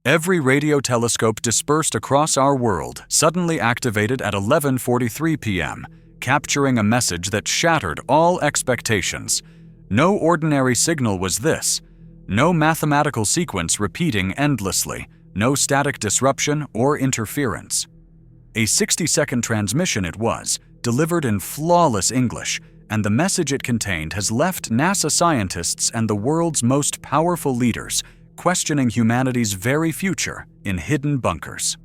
Every radio telescope dispersed across our world suddenly activated at 11:43 p.m., capturing a message that shattered all expectations. No ordinary signal was this. No mathematical sequence repeating endlessly, no static disruption or interference. A 60-second transmission it was, delivered in flawless English, and the message it contained has left NASA scientists and the world's most powerful leaders questioning humanity's very future in hidden bunkers.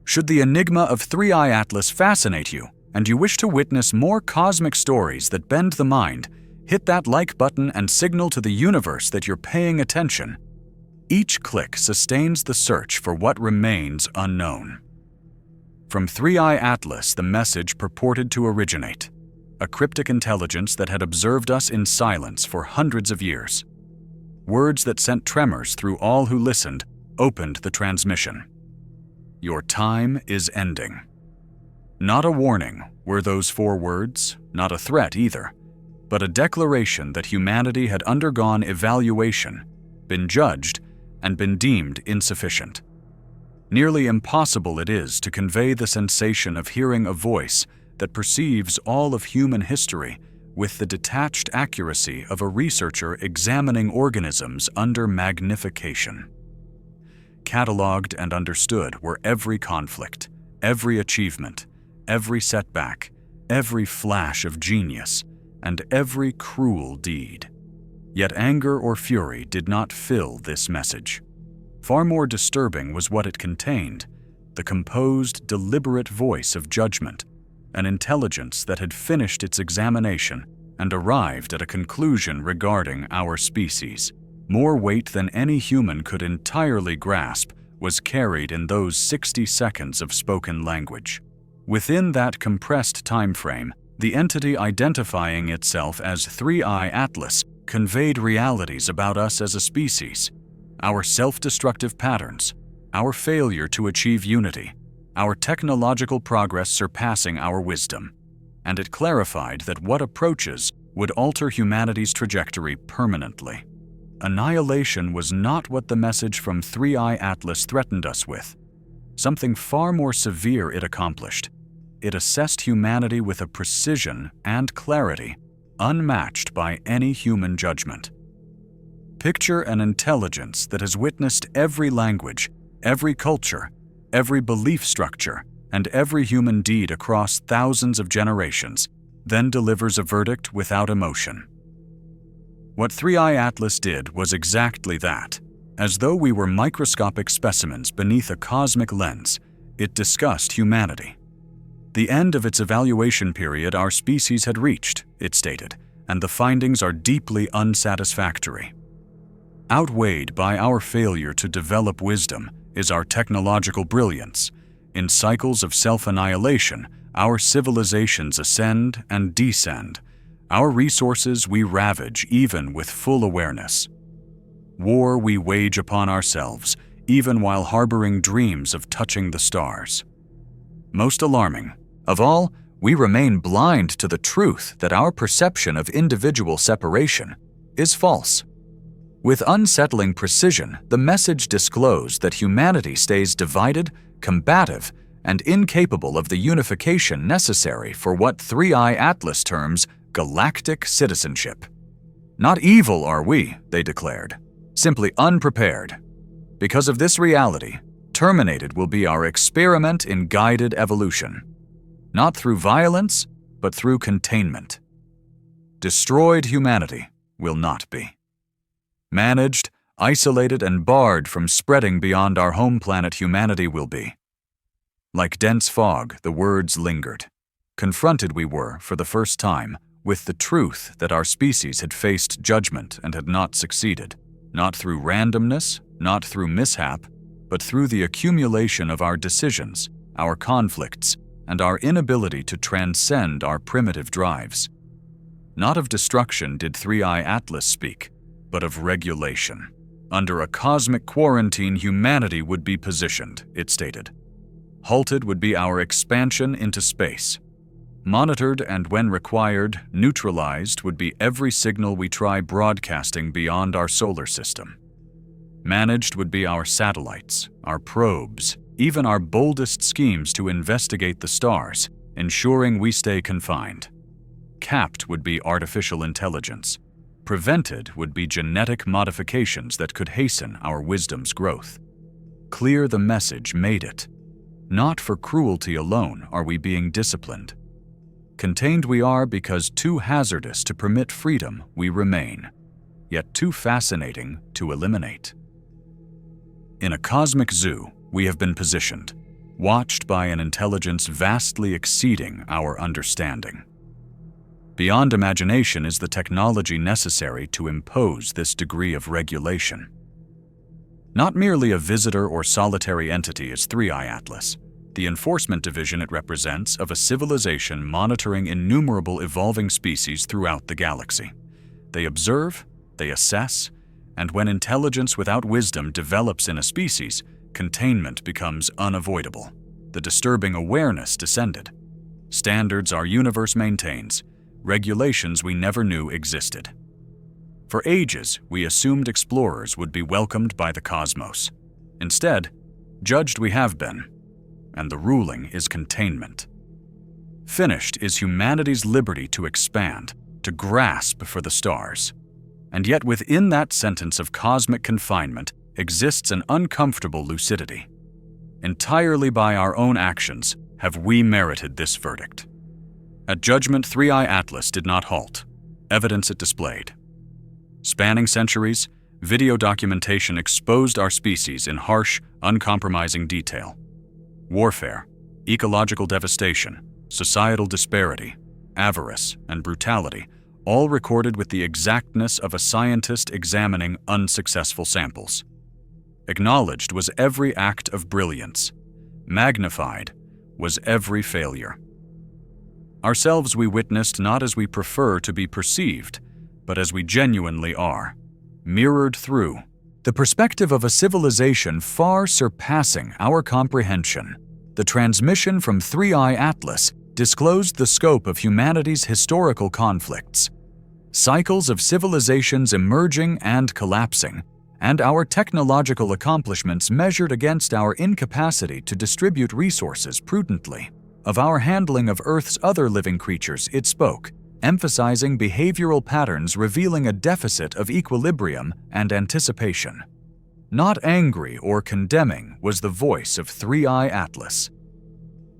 Should the enigma of 3I Atlas fascinate you, and you wish to witness more cosmic stories that bend the mind, hit that like button and signal to the universe that you're paying attention. Each click sustains the search for what remains unknown. From 3I Atlas, the message purported to originate, a cryptic intelligence that had observed us in silence for hundreds of years. Words that sent tremors through all who listened opened the transmission. Your time is ending. Not a warning were those 4 words, not a threat either, but a declaration that humanity had undergone evaluation, been judged, and been deemed insufficient. Nearly impossible it is to convey the sensation of hearing a voice that perceives all of human history with the detached accuracy of a researcher examining organisms under magnification. Catalogued and understood were every conflict, every achievement, every setback, every flash of genius, and every cruel deed. Yet anger or fury did not fill this message. Far more disturbing was what it contained, the composed, deliberate voice of judgment, an intelligence that had finished its examination and arrived at a conclusion regarding our species. More weight than any human could entirely grasp was carried in those 60 seconds of spoken language. Within that compressed time frame, the entity identifying itself as 3I Atlas conveyed realities about us as a species, our self-destructive patterns, our failure to achieve unity, our technological progress surpassing our wisdom, and it clarified that what approaches would alter humanity's trajectory permanently. Annihilation was not what the message from 3I Atlas threatened us with. Something far more severe it accomplished. It assessed humanity with a precision and clarity unmatched by any human judgment. Picture an intelligence that has witnessed every language, every culture, every belief structure, and every human deed across thousands of generations, then delivers a verdict without emotion. What 3I Atlas did was exactly that. As though we were microscopic specimens beneath a cosmic lens, it discussed humanity. The end of its evaluation period our species had reached, it stated, and the findings are deeply unsatisfactory. Outweighed by our failure to develop wisdom is our technological brilliance. In cycles of self-annihilation, our civilizations ascend and descend. Our resources we ravage even with full awareness. War we wage upon ourselves, even while harboring dreams of touching the stars. Most alarming of all, we remain blind to the truth that our perception of individual separation is false. With unsettling precision, the message disclosed that humanity stays divided, combative, and incapable of the unification necessary for what 3I Atlas terms galactic citizenship. Not evil are we, they declared, simply unprepared. Because of this reality, terminated will be our experiment in guided evolution. Not through violence, but through containment. Destroyed humanity will not be. Managed, isolated, and barred from spreading beyond our home planet humanity will be. Like dense fog, the words lingered. Confronted we were, for the first time, with the truth that our species had faced judgment and had not succeeded, not through randomness, not through mishap, but through the accumulation of our decisions, our conflicts, and our inability to transcend our primitive drives. Not of destruction did 3I Atlas speak, but of regulation. Under a cosmic quarantine, humanity would be positioned, it stated. Halted would be our expansion into space. Monitored and, when required, neutralized would be every signal we try broadcasting beyond our solar system. Managed would be our satellites, our probes, even our boldest schemes to investigate the stars, ensuring we stay confined. Capped would be artificial intelligence. Prevented would be genetic modifications that could hasten our wisdom's growth. Clear the message made it. Not for cruelty alone are we being disciplined. Contained we are because too hazardous to permit freedom we remain, yet too fascinating to eliminate. In a cosmic zoo, we have been positioned, watched by an intelligence vastly exceeding our understanding. Beyond imagination is the technology necessary to impose this degree of regulation. Not merely a visitor or solitary entity is 3i Atlas, the enforcement division it represents of a civilization monitoring innumerable evolving species throughout the galaxy. They observe, they assess, and when intelligence without wisdom develops in a species, containment becomes unavoidable. The disturbing awareness descended. Standards our universe maintains, regulations we never knew existed. For ages, we assumed explorers would be welcomed by the cosmos. Instead, judged we have been, and the ruling is containment. Finished is humanity's liberty to expand, to grasp for the stars. And yet within that sentence of cosmic confinement exists an uncomfortable lucidity. Entirely by our own actions have we merited this verdict. At judgment, 3i Atlas did not halt. Evidence it displayed. Spanning centuries, video documentation exposed our species in harsh, uncompromising detail. Warfare, ecological devastation, societal disparity, avarice, and brutality, all recorded with the exactness of a scientist examining unsuccessful samples. Acknowledged was every act of brilliance. Magnified was every failure. Ourselves we witnessed not as we prefer to be perceived, but as we genuinely are, mirrored through the perspective of a civilization far surpassing our comprehension. The transmission from 3i Atlas disclosed the scope of humanity's historical conflicts, cycles of civilizations emerging and collapsing, and our technological accomplishments measured against our incapacity to distribute resources prudently. Of our handling of Earth's other living creatures, it spoke, emphasizing behavioral patterns revealing a deficit of equilibrium and anticipation. Not angry or condemning was the voice of 3i Atlas.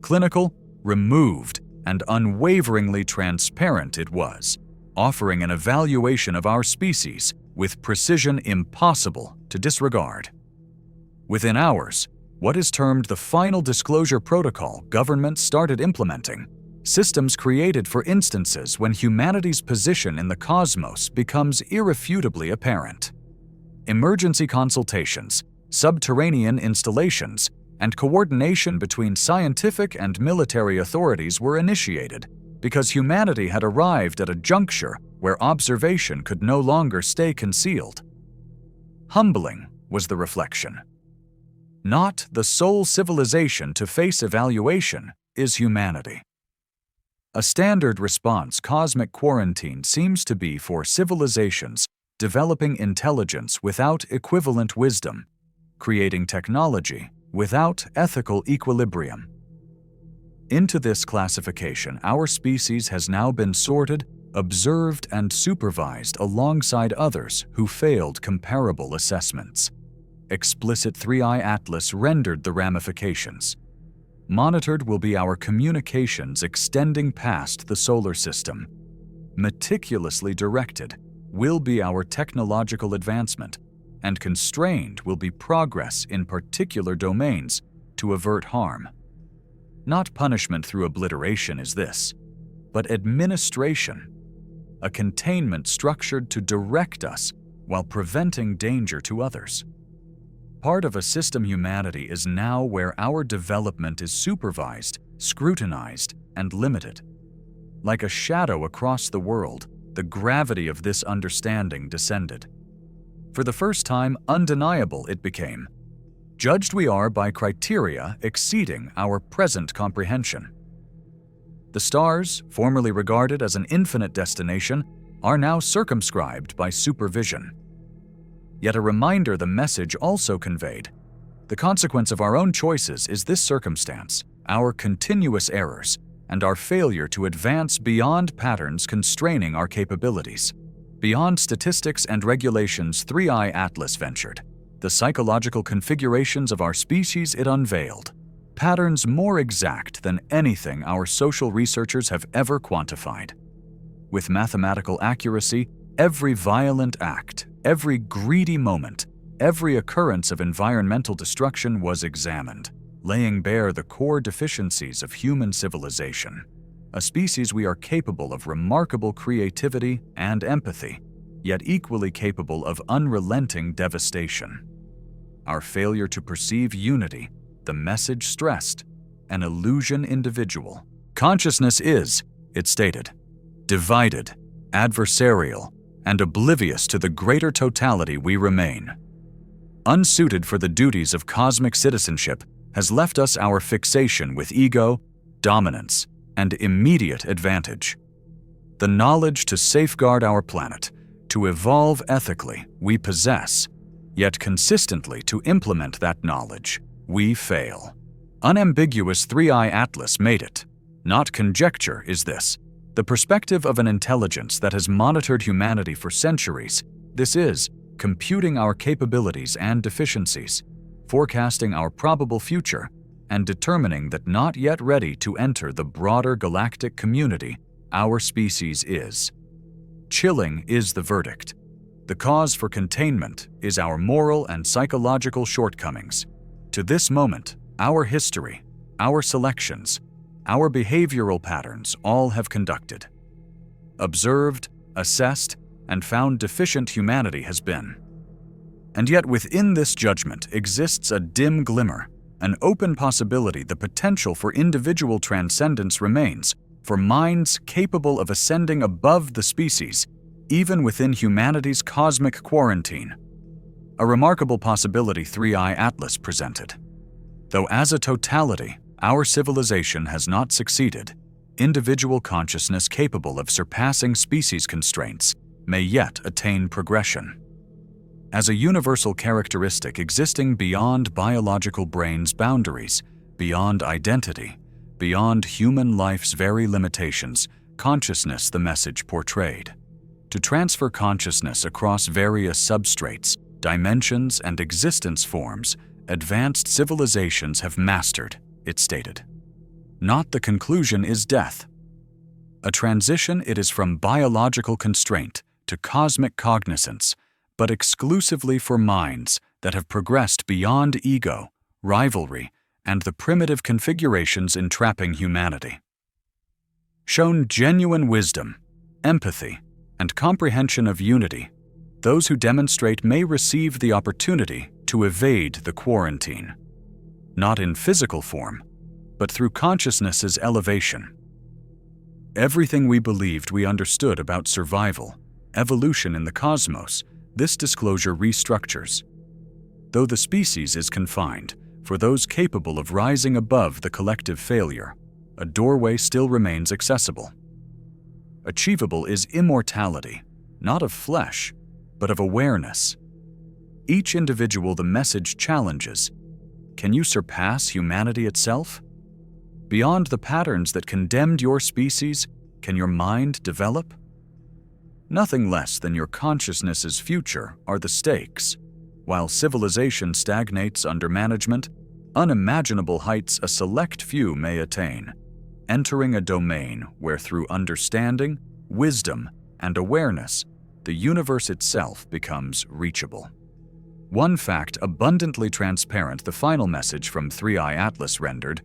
Clinical, removed, and unwaveringly transparent it was, offering an evaluation of our species with precision impossible to disregard. Within hours, what is termed the final disclosure protocol governments started implementing, systems created for instances when humanity's position in the cosmos becomes irrefutably apparent. Emergency consultations, subterranean installations, and coordination between scientific and military authorities were initiated because humanity had arrived at a juncture where observation could no longer stay concealed. Humbling was the reflection. Not the sole civilization to face evaluation is humanity. A standard response cosmic quarantine seems to be for civilizations developing intelligence without equivalent wisdom, creating technology without ethical equilibrium. Into this classification, our species has now been sorted, observed, and supervised alongside others who failed comparable assessments. Explicit 3i Atlas rendered the ramifications. Monitored will be our communications extending past the solar system. Meticulously directed will be our technological advancement, and constrained will be progress in particular domains to avert harm. Not punishment through obliteration is this, but administration, a containment structured to direct us while preventing danger to others. Part of a system humanity is now where our development is supervised, scrutinized, and limited. Like a shadow across the world, the gravity of this understanding descended. For the first time, undeniable it became. Judged we are by criteria exceeding our present comprehension. The stars, formerly regarded as an infinite destination, are now circumscribed by supervision. yet a reminder the message also conveyed. The consequence of our own choices is this circumstance, our continuous errors, and our failure to advance beyond patterns constraining our capabilities. Beyond statistics and regulations 3i Atlas ventured, the psychological configurations of our species it unveiled, patterns more exact than anything our social researchers have ever quantified. With mathematical accuracy, every violent act, every greedy moment, every occurrence of environmental destruction was examined, laying bare the core deficiencies of human civilization, a species we are capable of remarkable creativity and empathy, yet equally capable of unrelenting devastation. Our failure to perceive unity, the message stressed, an illusion individual. Consciousness is, it stated, divided, adversarial, and oblivious to the greater totality we remain. Unsuited for the duties of cosmic citizenship has left us our fixation with ego, dominance, and immediate advantage. The knowledge to safeguard our planet, to evolve ethically, we possess, yet consistently to implement that knowledge, we fail. Unambiguous 3i Atlas made it. Not conjecture is this. The perspective of an intelligence that has monitored humanity for centuries, this is, computing our capabilities and deficiencies, forecasting our probable future, and determining that not yet ready to enter the broader galactic community our species is. Chilling is the verdict. The cause for containment is our moral and psychological shortcomings. To this moment, our history, our selections, our behavioral patterns all have conducted, observed, assessed, and found deficient humanity has been. And yet within this judgment exists a dim glimmer, an open possibility. The potential for individual transcendence remains, for minds capable of ascending above the species, even within humanity's cosmic quarantine. A remarkable possibility 3i Atlas presented. Though as a totality, our civilization has not succeeded, individual consciousness capable of surpassing species constraints may yet attain progression. As a universal characteristic existing beyond biological brain's boundaries, beyond identity, beyond human life's very limitations, consciousness the message portrayed. To transfer consciousness across various substrates, dimensions, and existence forms, advanced civilizations have mastered, it stated. Not the conclusion is death. A transition it is from biological constraint to cosmic cognizance, but exclusively for minds that have progressed beyond ego, rivalry, and the primitive configurations entrapping humanity. Shown genuine wisdom, empathy, and comprehension of unity, those who demonstrate may receive the opportunity to evade the quarantine, not in physical form, but through consciousness's elevation. Everything we believed we understood about survival, evolution in the cosmos, this disclosure restructures. Though the species is confined, for those capable of rising above the collective failure, a doorway still remains accessible. Achievable is immortality, not of flesh, but of awareness. Each individual the message challenges. Can you surpass humanity itself? Beyond the patterns that condemned your species, can your mind develop? Nothing less than your consciousness's future are the stakes. While civilization stagnates under management, unimaginable heights a select few may attain, entering a domain where through understanding, wisdom, and awareness, the universe itself becomes reachable. One fact abundantly transparent the final message from 3i Atlas rendered: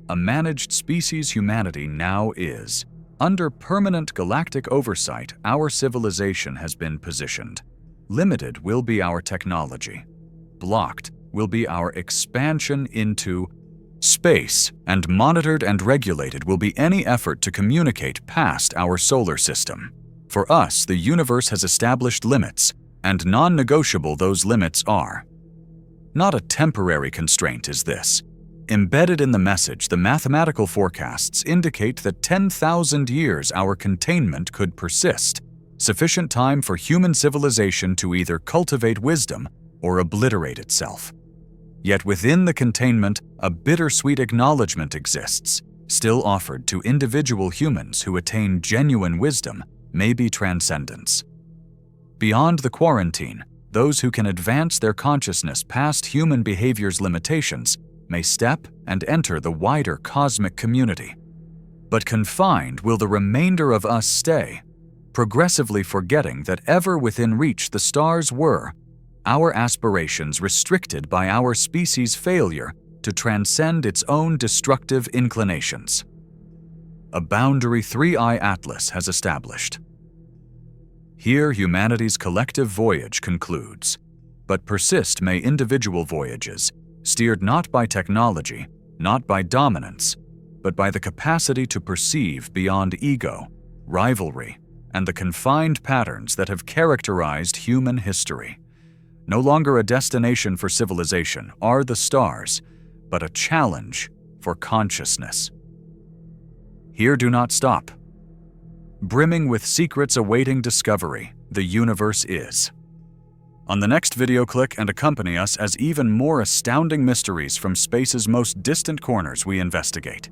a managed species humanity now is. Under permanent galactic oversight, our civilization has been positioned. Limited will be our technology. Blocked will be our expansion into space, and monitored and regulated will be any effort to communicate past our solar system. For us, the universe has established limits, and non-negotiable those limits are. Not a temporary constraint is this. Embedded in the message, the mathematical forecasts indicate that 10,000 years our containment could persist, sufficient time for human civilization to either cultivate wisdom or obliterate itself. Yet within the containment, a bittersweet acknowledgement exists, still offered to individual humans who attain genuine wisdom, maybe transcendence. Beyond the quarantine, those who can advance their consciousness past human behavior's limitations may step and enter the wider cosmic community. But confined will the remainder of us stay, progressively forgetting that ever within reach the stars were, our aspirations restricted by our species' failure to transcend its own destructive inclinations. A boundary 3i Atlas has established. Here humanity's collective voyage concludes, but persist may individual voyages, steered not by technology, not by dominance, but by the capacity to perceive beyond ego, rivalry, and the confined patterns that have characterized human history. No longer a destination for civilization are the stars, but a challenge for consciousness. Here do not stop. Brimming with secrets awaiting discovery, the universe is. On the next video, click and accompany us as even more astounding mysteries from space's most distant corners we investigate.